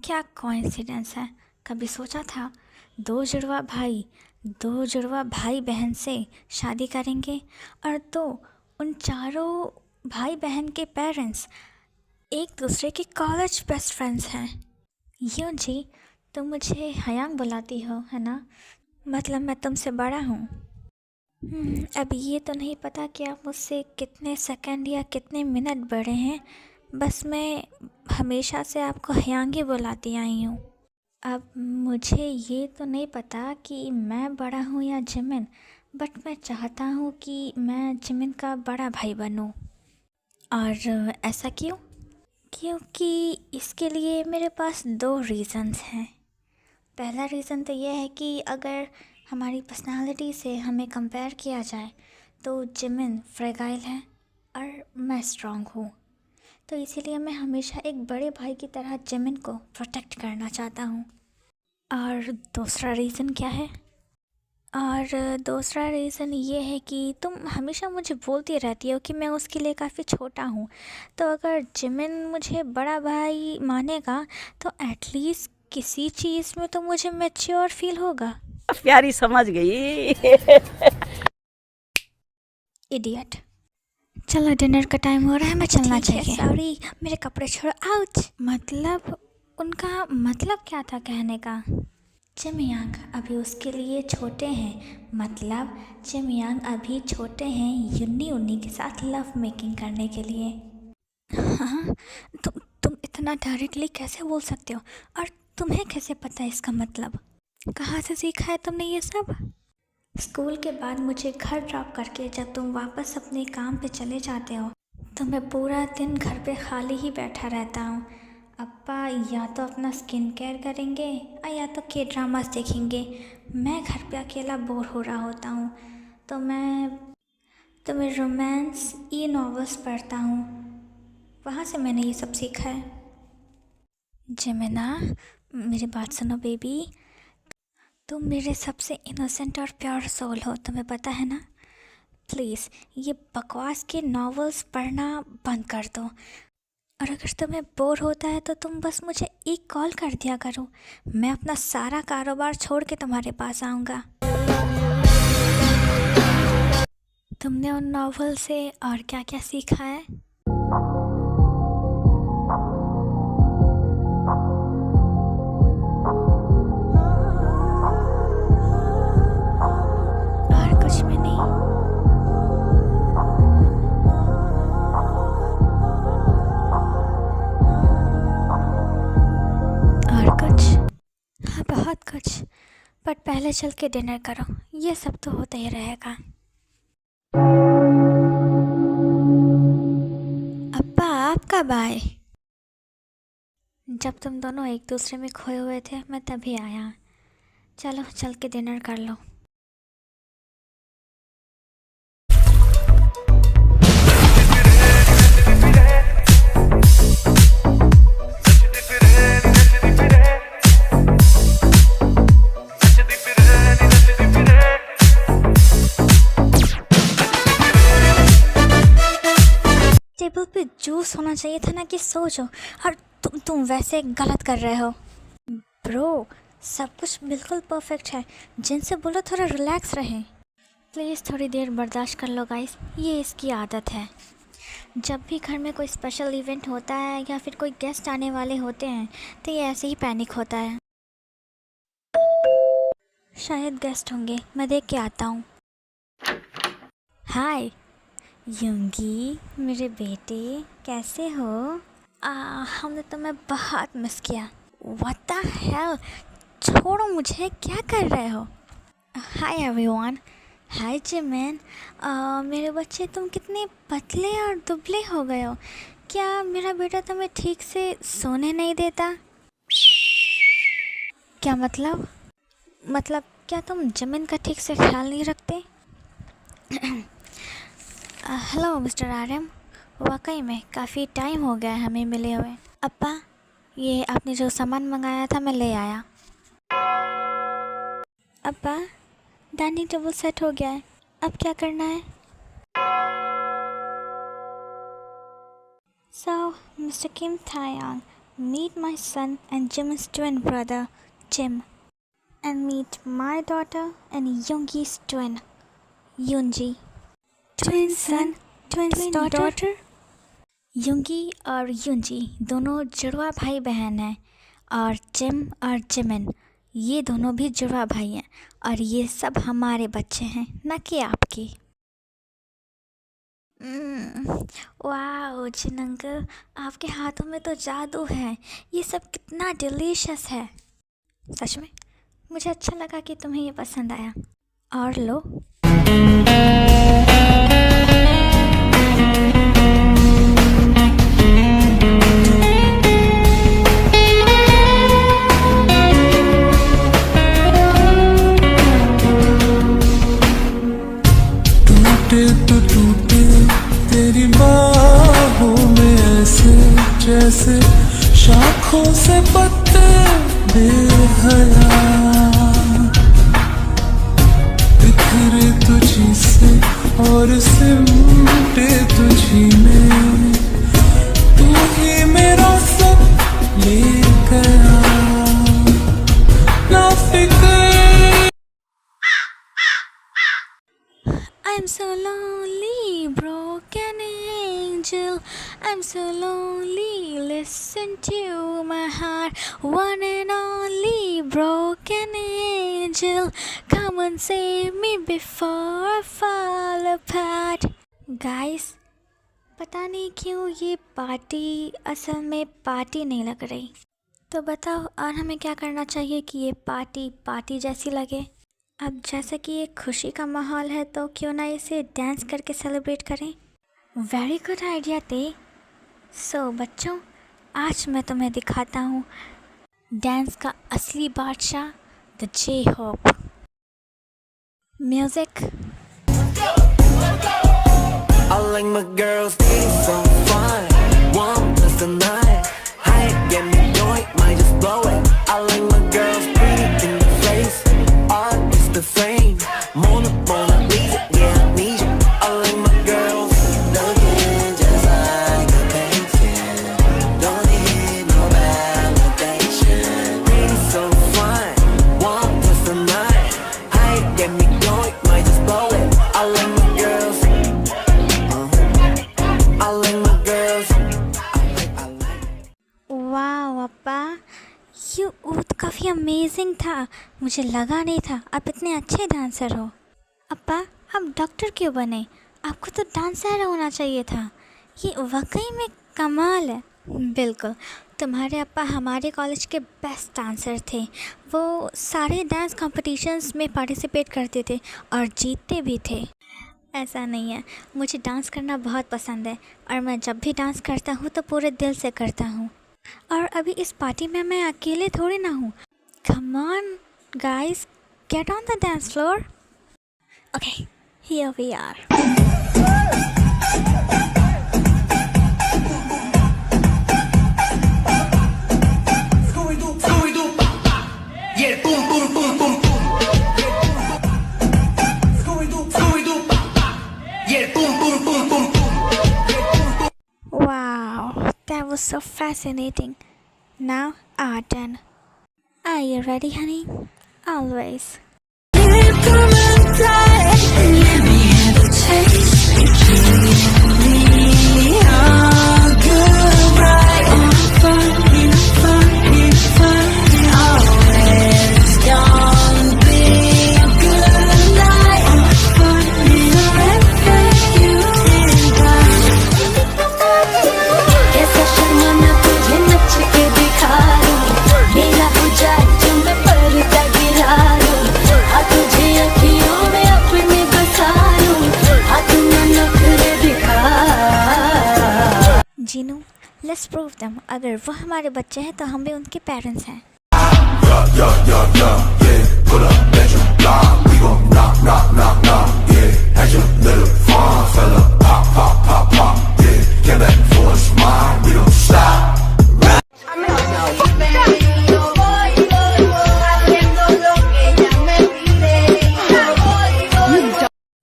क्या कोइंसिडेंस है। कभी सोचा था दो जुड़वा भाई बहन से शादी करेंगे और तो उन चारों भाई बहन के पेरेंट्स एक दूसरे के कॉलेज बेस्ट फ्रेंड्स हैं। यूं जी, तुम मुझे हयांग बुलाती हो है ना, मतलब मैं तुमसे बड़ा हूँ। अब ये तो नहीं पता कि आप मुझसे कितने सेकंड या कितने मिनट बड़े हैं, बस मैं हमेशा से आपको हयांग ही बुलाती आई हूँ। अब मुझे ये तो नहीं पता कि मैं बड़ा हूँ या जिमिन, बट मैं चाहता हूँ कि मैं जिमिन का बड़ा भाई बनूँ। और ऐसा क्यों? क्योंकि इसके लिए मेरे पास दो रीज़न्स हैं। पहला रीज़न तो यह है कि अगर हमारी पर्सनालिटी से हमें कंपेयर किया जाए तो जिमिन फ्रेगाइल है और मैं स्ट्रांग हूँ, तो इसीलिए मैं हमेशा एक बड़े भाई की तरह जिमिन को प्रोटेक्ट करना चाहता हूँ। और दूसरा रीज़न क्या है? और दूसरा रीज़न ये है कि तुम हमेशा मुझे बोलती रहती हो कि मैं उसके लिए काफ़ी छोटा हूँ, तो अगर जिमिन मुझे बड़ा भाई मानेगा तो एटलीस्ट किसी चीज़ में तो मुझे मैच्योर फील होगा। प्यारी समझ गई। इडियट। चलो डिनर का टाइम हो रहा है, मैं चलना चाहिए। सॉरी, मेरे कपड़े छोड़ो। आउच। मतलब उनका मतलब क्या था कहने का? जिमयांग अभी उसके लिए छोटे हैं, मतलब जिमयांग अभी छोटे हैं युन्नी उन्नी के साथ लव मेकिंग करने के लिए। हाँ, तुम इतना डायरेक्टली कैसे बोल सकते हो? और तुम्हें कैसे पता है इसका मतलब? कहाँ से सीखा है तुमने ये सब? स्कूल के बाद मुझे घर ड्रॉप करके जब तुम वापस अपने काम पे चले जाते हो तो मैं पूरा दिन घर पे खाली ही बैठा रहता हूँ। अप्पा या तो अपना स्किन केयर करेंगे और या तो के ड्रामास देखेंगे। मैं घर पे अकेला बोर हो रहा होता हूँ तो मैं रोमांस ई नॉवेल्स पढ़ता हूँ। वहाँ से मैंने ये सब सीखा है। जिमिना, मेरी बात सुनो बेबी। तुम मेरे सबसे इनोसेंट और प्योर सोल हो, तुम्हें पता है ना। प्लीज़ ये बकवास के नॉवेल्स पढ़ना बंद कर दो, और अगर तुम्हें बोर होता है तो तुम बस मुझे एक कॉल कर दिया करो, मैं अपना सारा कारोबार छोड़ के तुम्हारे पास आऊँगा। तुमने उन नॉवेल से और क्या क्या सीखा है? और कुछ भी नहीं? और कुछ? हाँ, बहुत कुछ, बट पहले चल के डिनर करो, ये सब तो होता ही रहेगा। अब्बा आप कब आए? जब तुम दोनों एक दूसरे में खोए हुए थे मैं तभी आया। चलो चल के डिनर कर लो। टेबल पे जूस होना चाहिए था ना कि सोचो, और तुम वैसे गलत कर रहे हो। ब्रो, सब कुछ बिल्कुल परफेक्ट है, जिनसे बोलो थोड़ा रिलैक्स रहे। प्लीज़ थोड़ी देर बर्दाश्त कर लो गाइस, ये इसकी आदत है। जब भी घर में कोई स्पेशल इवेंट होता है या फिर कोई गेस्ट आने वाले होते हैं तो ये ऐसे ही पैनिक होता है। शायद गेस्ट होंगे, मैं देख के आता हूँ। हाय युंगी, मेरे बेटे, कैसे हो? हमने तुम्हें बहुत मिस किया। व्हाट द हेल, छोड़ो मुझे, क्या कर रहे हो? Hi everyone. Hi Jimin. मेरे बच्चे, तुम कितने पतले और दुबले हो गए हो। क्या मेरा बेटा तुम्हें ठीक से सोने नहीं देता? क्या मतलब क्या तुम जिमिन का ठीक से ख्याल नहीं रखते? हेलो मिस्टर आर्यम, वाकई में काफ़ी टाइम हो गया है हमें मिले हुए। अप्पा, ये आपने जो सामान मंगाया था मैं ले आया। अप्पा, डाइनिंग टेबल सेट हो गया है, अब क्या करना है? So mister Kim Taeyang, Meet my son and Jim's twin brother, Jim. And meet my daughter and Yoongi's twin, Yoonji. Twin son, twin daughter. योंगी और यूंजी दोनों जुड़वा भाई बहन हैं, और जिम और जिमिन ये दोनों भी जुड़वा भाई हैं, और ये सब हमारे बच्चे हैं, न कि आपके। वाह जिन अंकल, आपके हाथों में तो जादू है। ये सब कितना डिलीशियस है। सच में मुझे अच्छा लगा कि तुम्हें ये पसंद आया। और लो। तो टूटे तेरी बाहों में ऐसे जैसे शाखों से पत्ते बेहया, बिखरे तुझी से और सिमटे तुझी में, तू ही मेरा सब ले गया ना फिक्र। I'm so lonely, broken angel. I'm so lonely, listen to my heart. One and only broken angel. Come and save me before I fall apart. Guys, पता नहीं क्यों ये पार्टी असल में पार्टी नहीं लग रही। तो बताओ और हमें क्या करना चाहिए कि ये पार्टी पार्टी जैसी लगे। अब जैसा कि ये खुशी का माहौल है तो क्यों ना इसे डांस करके सेलिब्रेट करें। वेरी गुड आइडिया ते। सो बच्चों, आज मैं तुम्हें दिखाता हूँ डांस का असली बादशाह, the J Hope. Music. I like my girls, they so fine. One plus the night, high get me joy, might just blow it. I like my girls pretty in the face, art is the fame. Mona Lisa, yeah I need you. I like my girls looking just like a painting. Don't need no validation. Pretty so fine, one plus the night, high get me joy, might just blow it. I like my girls. वाह अप्पा, ये ऊद काफ़ी amazing था। मुझे लगा नहीं था आप इतने अच्छे डांसर हो। अप्पा, आप डॉक्टर क्यों बने? आपको तो डांसर होना चाहिए था। ये वाकई में कमाल है। बिल्कुल, तुम्हारे अप्पा हमारे कॉलेज के बेस्ट डांसर थे। वो सारे डांस कॉम्पिटिशन्स में पार्टिसिपेट करते थे और जीतते भी थे। ऐसा नहीं है, मुझे डांस करना बहुत पसंद है और मैं जब भी डांस करता हूँ तो पूरे दिल से करता हूँ। और अभी इस पार्टी में मैं अकेले थोड़ी ना हूँ। Come on guys, get on the dance floor. Okay, here we are. Wow, that was so fascinating. Now our turn. Are you ready, honey? Always. Jinu, let's prove them. अगर वो हमारे बच्चे हैं तो हम भी उनके पेरेंट्स हैं।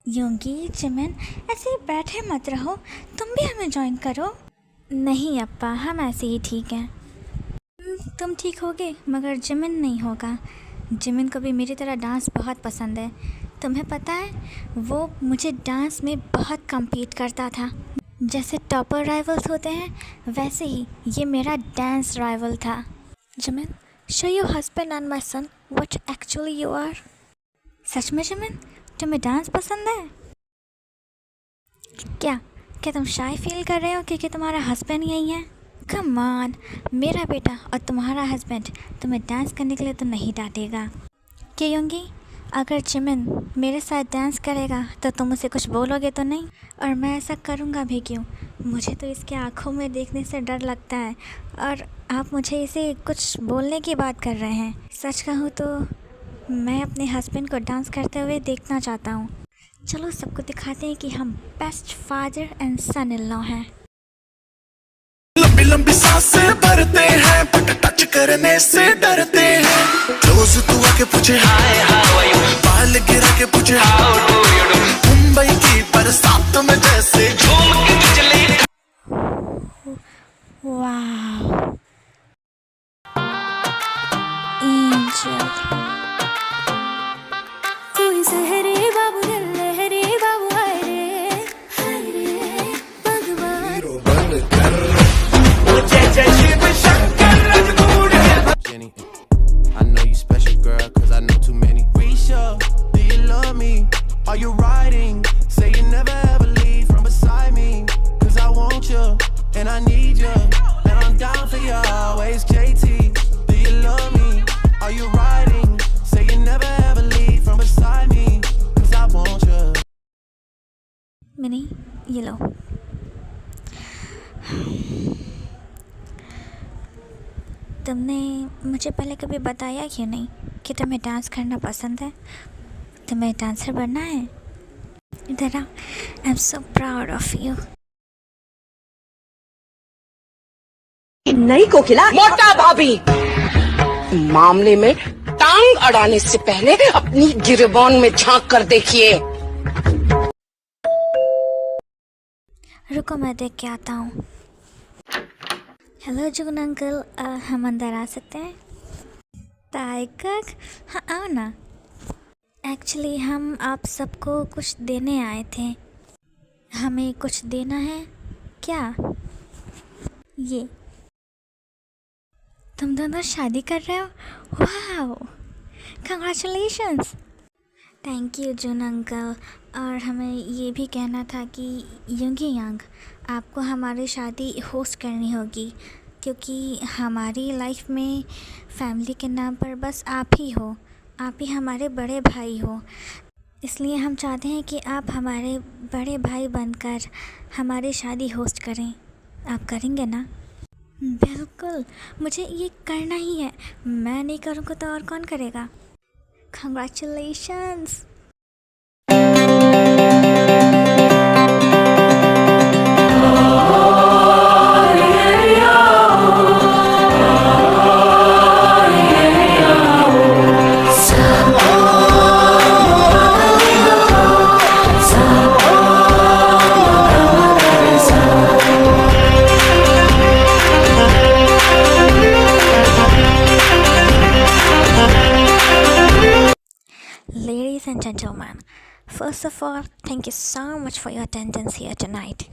योंगी, जिमिन, ऐसे ही बैठे मत रहो, तुम भी हमें ज्वाइन करो। नहीं अप्पा, हम ऐसे ही ठीक हैं। तुम ठीक होगे मगर जिमिन नहीं होगा। जिमिन को भी मेरी तरह डांस बहुत पसंद है। तुम्हें पता है वो मुझे डांस में बहुत कम्पीट करता था। जैसे टॉपर राइवल्स होते हैं वैसे ही ये मेरा डांस राइवल था। Jimin, show your husband and my son what actually you are. सच में जिमिन तुम्हें डांस पसंद है? क्या तुम शाय फील कर रहे हो क्योंकि तुम्हारा हस्बैंड यही है? कम ऑन, मेरा बेटा और तुम्हारा हस्बैंड तुम्हें डांस करने के लिए तो नहीं डांटेगा। क्या योंगी, अगर जिमिन मेरे साथ डांस करेगा तो तुम उसे कुछ बोलोगे तो नहीं? और मैं ऐसा करूँगा भी क्यों? मुझे तो इसके आँखों में देखने से डर लगता है और आप मुझे इसे कुछ बोलने की बात कर रहे हैं। सच कहूँ तो मैं अपने हस्बैंड को डांस करते हुए देखना चाहता हूँ। चलो सबको दिखाते हैं कि हम best father and son in law हैं। लंबी लंबी सांसें भरते हैं बट टच करने से डरते हैं। रोज तू आके पूछे हाय हाउ आर यू, बाल गिरा के पूछे how do you do. Mumbai की बरसात में जैसे झूम के बिजली। वाह, एंजल। कोई सहरे बाबू दिल लहरे बाबू हाय रे भगवान। Jenny, I know you special, girl, cause I know too many. Risha, do you love me? Are you riding? Say you never ever leave from beside me. Cause I want you, and I need you, and I'm down for you always. JT, do you love me? Are you riding? Say you never ever leave from beside me. Cause I want you. Mini, ये लो। तुमने मुझे पहले कभी बताया क्यों नहीं कि तुम्हें डांस करना पसंद है? तुम्हें डांसर बनना है? इधर आओ, I am so proud of you. नई कोकिला मोटा भाभी मामले में टांग अड़ाने से पहले अपनी गिरबान में झांक कर देखिए। रुको मैं देख के आता हूँ। हेलो जुगन अंकल, हम अंदर आ सकते हैं? ताइकक, हाँ आओ ना। एक्चुअली हम आप सबको कुछ देने आए थे। हमें कुछ देना है क्या? ये तुम दोनों शादी कर रहे हो? वाह, congratulations. Thank you Jun uncle. और हमें ये भी कहना था कि यंगी यांग आपको हमारी शादी होस्ट करनी होगी क्योंकि हमारी लाइफ में फैमिली के नाम पर बस आप ही हो। आप ही हमारे बड़े भाई हो, इसलिए हम चाहते हैं कि आप हमारे बड़े भाई बनकर हमारी शादी होस्ट करें। आप करेंगे ना? बिल्कुल, मुझे ये करना ही है। मैं नहीं करूँगा तो और कौन करेगा? Congratulations. Ladies and gentlemen, first of all, thank you so much for your attendance here tonight.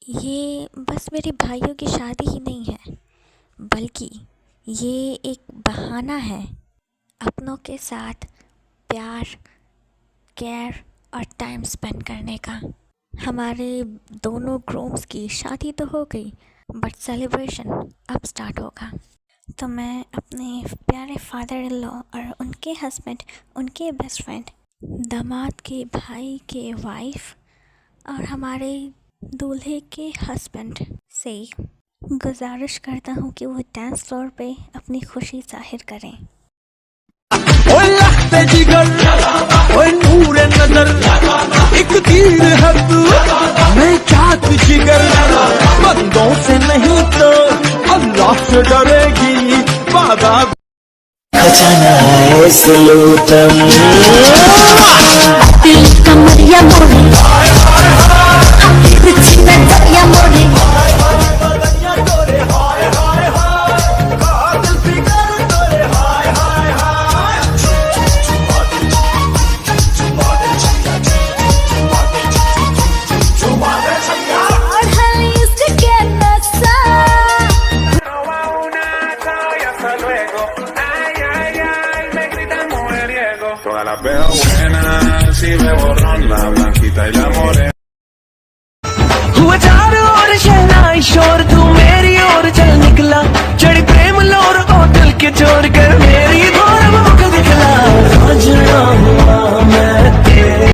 ये बस मेरे भाइयों की शादी ही नहीं है, बल्कि ये एक बहाना है अपनों के साथ प्यार, केयर और टाइम स्पेंड करने का। हमारे दोनों ग्रूम्स की शादी तो हो गई, बट सेलिब्रेशन अब स्टार्ट होगा। तो मैं अपने प्यारे फादर इन लॉ और उनके हस्बैंड, उनके बेस्ट फ्रेंड, दामाद के भाई के वाइफ और हमारे दूल्हे के हस्बैंड से गुजारिश करता हूँ कि वो डांस फ्लोर पे अपनी खुशी जाहिर करें। ओए लगते जिगर, ओए नूरे नजर, एक तीर है तू, मैं चाहत जिगर, बंदों से नहीं तो अल्लाह से डरेगी वादा। खजाना है सुलूतम कमरिया मोरी मोरी मचाई शोर तू मेरी ओर चल निकला चढ़ी प्रेम लोर ओ दिल के चोर कर मेरी भोर मुख दिखला सजना हुआ मैं तेरे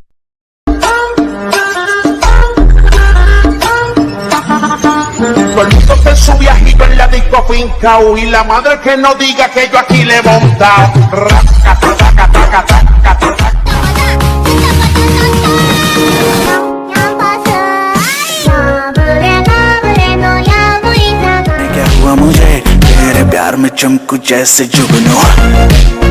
Solito se su viajito en la disco fincao y la madre que no diga que yo aquí le he montado. क्या हुआ मुझे तेरे प्यार में चमकू जैसे जुगनू